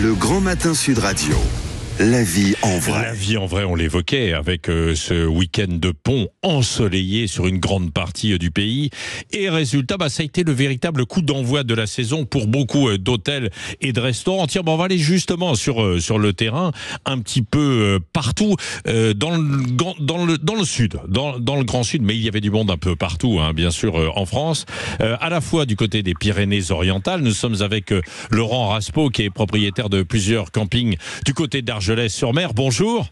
Le Grand Matin Sud Radio. La vie en vrai. La vie en vrai, on l'évoquait avec ce week-end de pont ensoleillé sur une grande partie du pays. Et résultat, ça a été le véritable coup d'envoi de la saison pour beaucoup d'hôtels et de restaurants. Tiens, on va aller justement sur le terrain, un petit peu partout, dans le sud, dans le Grand Sud. Mais il y avait du monde un peu partout, bien sûr, en France. À la fois du côté des Pyrénées-Orientales. Nous sommes avec Laurent Raspaud, qui est propriétaire de plusieurs campings du côté d'Argelès-sur-Mer. Bonjour.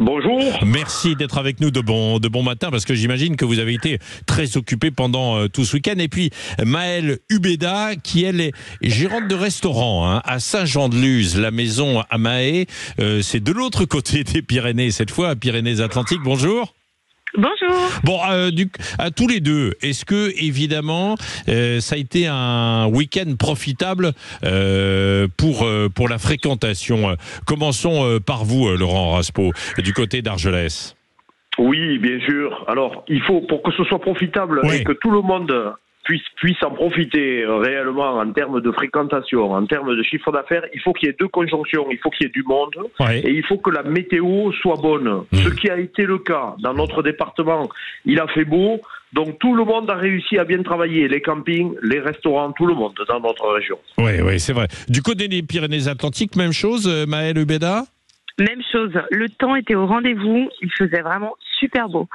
Bonjour. Merci d'être avec nous de bon matin, parce que j'imagine que vous avez été très occupé pendant tout ce week-end. Et puis Maëlle Hubeda, qui elle est gérante de restaurant à Saint-Jean-de-Luz, la maison à Mahé. C'est de l'autre côté des Pyrénées, cette fois, à Pyrénées-Atlantiques. Bonjour. Bonjour. Bon, à tous les deux, est-ce que, évidemment, ça a été un week-end profitable pour la fréquentation? Commençons par vous, Laurent Raspaud, du côté d'Argelès. Oui, bien sûr. Alors, il faut, pour que ce soit profitable et que tout le monde puisse en profiter réellement en termes de fréquentation, en termes de chiffre d'affaires, il faut qu'il y ait deux conjonctions. Il faut qu'il y ait du monde et il faut que la météo soit bonne. Ce qui a été le cas dans notre département, il a fait beau, donc tout le monde a réussi à bien travailler, les campings, les restaurants, tout le monde dans notre région. Oui, c'est vrai. Du côté des Pyrénées-Atlantiques, même chose, Maëlle Hubeda? Même chose, le temps était au rendez-vous, il faisait vraiment super beau.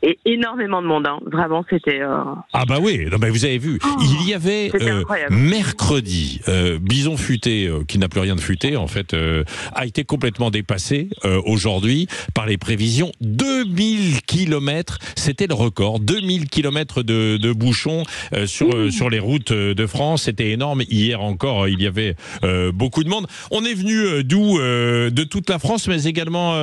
Et énormément de monde, vraiment, c'était... Ah bah oui, non, mais vous avez vu, il y avait mercredi, Bison Futé, qui n'a plus rien de futé, en fait, a été complètement dépassé aujourd'hui par les prévisions. 2000 km, c'était le record, 2000 km de bouchons sur les routes de France, c'était énorme. Hier encore, il y avait beaucoup de monde. On est venu d'où? De toute la France, mais également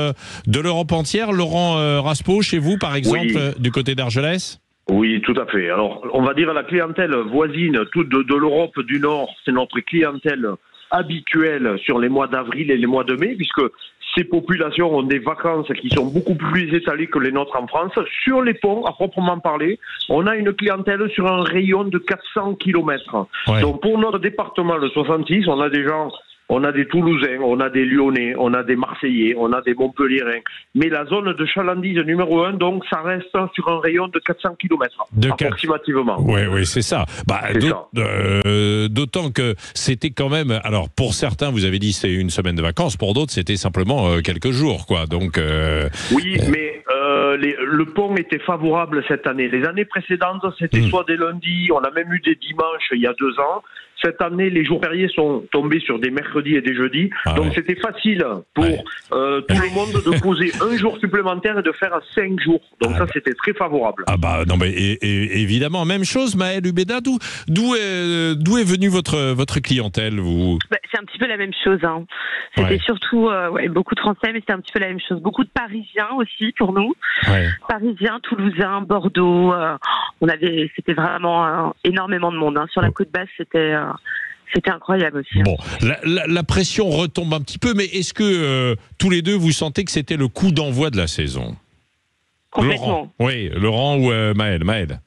de l'Europe entière. Laurent Raspaud, chez vous, par exemple, du côté d'Argelès? Oui, tout à fait. Alors, on va dire la clientèle voisine de l'Europe du Nord, c'est notre clientèle habituelle sur les mois d'avril et les mois de mai, puisque ces populations ont des vacances qui sont beaucoup plus étalées que les nôtres en France. Sur les ponts, à proprement parler, on a une clientèle sur un rayon de 400 km. Donc, pour notre département, le 66, on a des gens... On a des Toulousains, on a des Lyonnais, on a des Marseillais, on a des Montpelliérains. Mais la zone de chalandise numéro 1, donc, ça reste sur un rayon de 400 km, approximativement. Oui, c'est ça. D'autant que c'était quand même... Alors, pour certains, vous avez dit c'est une semaine de vacances. Pour d'autres, c'était simplement quelques jours, quoi. Donc, oui, mais le pont était favorable cette année. Les années précédentes, c'était soit des lundis, on a même eu des dimanches il y a 2 ans. Cette année, les jours fériés sont tombés sur des mercredis et des jeudis. Donc, c'était facile pour tout le monde de poser un jour supplémentaire et de faire 5 jours. Donc, ça, c'était très favorable. Non, mais évidemment. Même chose, Maëlle Hubeda. D'où est venue votre clientèle, vous? C'est un petit peu la même chose. C'était surtout beaucoup de Français, mais c'était un petit peu la même chose. Beaucoup de Parisiens aussi, pour nous. Parisiens, Toulousains, Bordeaux. C'était vraiment énormément de monde. Sur la côte basse, c'était incroyable aussi. Bon, la pression retombe un petit peu, mais est-ce que tous les deux, vous sentez que c'était le coup d'envoi de la saison? Complètement. Laurent ou Maëlle?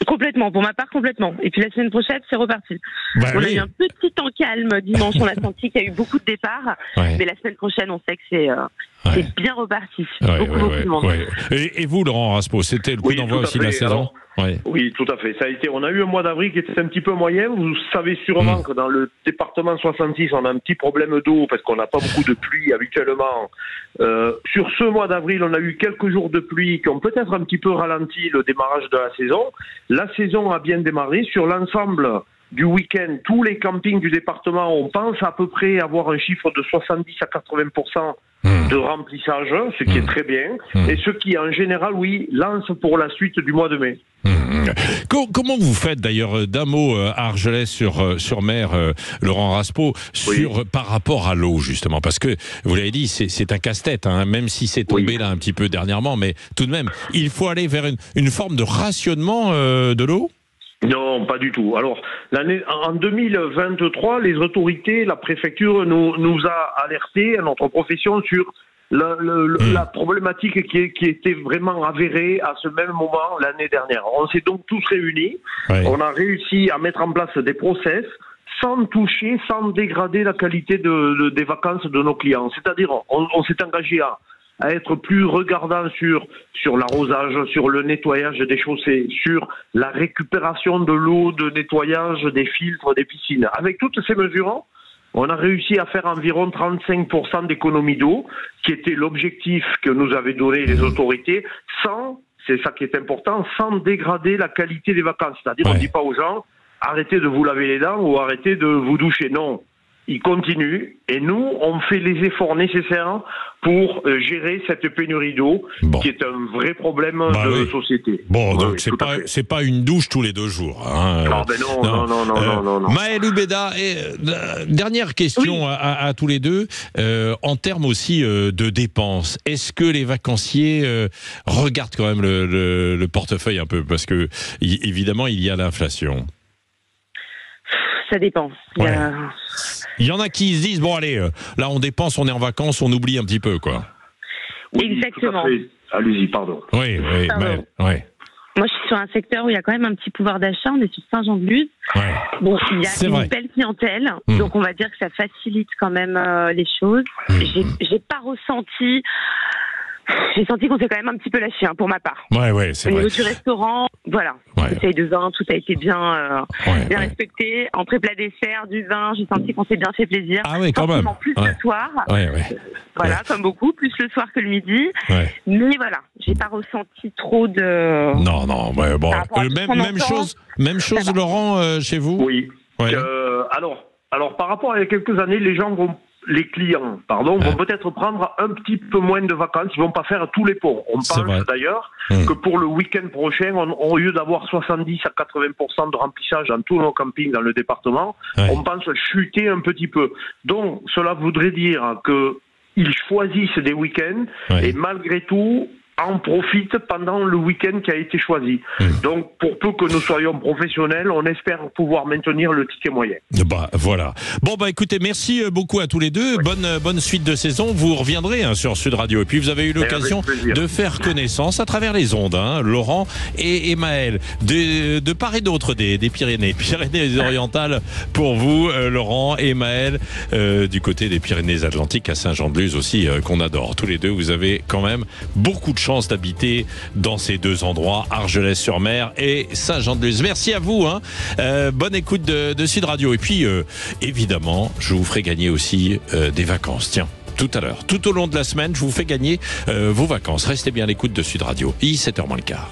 Complètement, pour ma part, complètement. Et puis la semaine prochaine, c'est reparti. On a eu un petit temps calme dimanche, on a senti qu'il y a eu beaucoup de départs, mais la semaine prochaine, on sait que c'est bien reparti. Beaucoup de monde. Et vous, Laurent Raspaud, c'était le coup d'envoi aussi de la saison? Oui, tout à fait. Ça a été. On a eu un mois d'avril qui était un petit peu moyen. Vous savez sûrement que dans le département 66, on a un petit problème d'eau parce qu'on n'a pas beaucoup de pluie habituellement. Sur ce mois d'avril, on a eu quelques jours de pluie qui ont peut-être un petit peu ralenti le démarrage de la saison. La saison a bien démarré. Sur l'ensemble du week-end, tous les campings du département, on pense à peu près avoir un chiffre de 70 à 80% de remplissage, ce qui est très bien, et ce qui, en général, lance pour la suite du mois de mai. Comment vous faites d'ailleurs, d'un mot, à Argelès-sur-Mer, Laurent Raspaud, par rapport à l'eau, justement, parce que vous l'avez dit, c'est un casse-tête, même si c'est tombé là un petit peu dernièrement, mais tout de même, il faut aller vers une forme de rationnement de l'eau? Non, pas du tout. Alors, en 2023, les autorités, la préfecture nous a alertés à notre profession sur la problématique qui était vraiment avérée à ce même moment l'année dernière. On s'est donc tous réunis. On a réussi à mettre en place des process. sans toucher, sans dégrader la qualité des vacances de nos clients. C'est-à-dire, on s'est engagé à être plus regardant sur l'arrosage, sur le nettoyage des chaussées, sur la récupération de l'eau, de nettoyage des filtres, des piscines. Avec toutes ces mesures, on a réussi à faire environ 35% d'économie d'eau, qui était l'objectif que nous avaient donné les autorités, c'est ça qui est important, sans dégrader la qualité des vacances. C'est-à-dire, on ne dit pas aux gens, arrêtez de vous laver les dents ou arrêtez de vous doucher. Non. Ils continuent et nous, on fait les efforts nécessaires pour gérer cette pénurie d'eau qui est un vrai problème de société. Bon, donc c'est pas une douche tous les 2 jours. Hein. Non. Maël Hubeda, dernière question à tous les deux. En termes aussi de dépenses, est-ce que les vacanciers regardent quand même le portefeuille un peu? Parce que évidemment, il y a l'inflation. Ça dépend. Il y en a qui se disent, bon allez, là on dépense, on est en vacances, on oublie un petit peu, quoi. Oui, exactement. Allez-y, pardon. Oui. Moi, je suis sur un secteur où il y a quand même un petit pouvoir d'achat. On est sur Saint-Jean-de-Luz. Bon, il y a une belle clientèle, donc on va dire que ça facilite quand même les choses. J'ai pas ressenti... J'ai senti qu'on s'est quand même un petit peu lâché, pour ma part. C'est vrai. Au niveau du restaurant, voilà. Bouteille de vin, tout a été bien respecté. Entrée, plat, dessert, du vin, j'ai senti qu'on s'est bien fait plaisir. Ah oui, quand même. Plus le soir. Voilà, comme beaucoup, plus le soir que le midi. Mais voilà, j'ai pas ressenti trop de... Non, bon. Même chose, Laurent, chez vous? Oui. Alors, par rapport à il y a quelques années, les clients vont peut-être prendre un petit peu moins de vacances, ils vont pas faire tous les ponts. On pense d'ailleurs que pour le week-end prochain, au lieu d'avoir 70 à 80% de remplissage dans tous nos campings dans le département, on pense chuter un petit peu. Donc, cela voudrait dire qu'ils choisissent des week-ends et malgré tout, en profite pendant le week-end qui a été choisi. Donc, pour peu que nous soyons professionnels, on espère pouvoir maintenir le ticket moyen. Voilà. Bon, écoutez, merci beaucoup à tous les deux. Bonne suite de saison. Vous reviendrez sur Sud Radio. Et puis, vous avez eu l'occasion de faire connaissance à travers les ondes, Laurent et Maël, de part et d'autre des Pyrénées-Orientales pour vous, Laurent et Maël, du côté des Pyrénées-Atlantiques à Saint-Jean-de-Luz aussi, qu'on adore. Tous les deux, vous avez quand même beaucoup de chance d'habiter dans ces 2 endroits, Argelès-sur-Mer et Saint-Jean-de-Luz. Merci à vous. Bonne écoute de Sud Radio. Et puis, évidemment, je vous ferai gagner aussi des vacances. Tiens, tout à l'heure, tout au long de la semaine, je vous fais gagner vos vacances. Restez bien à l'écoute de Sud Radio. 7h moins le quart.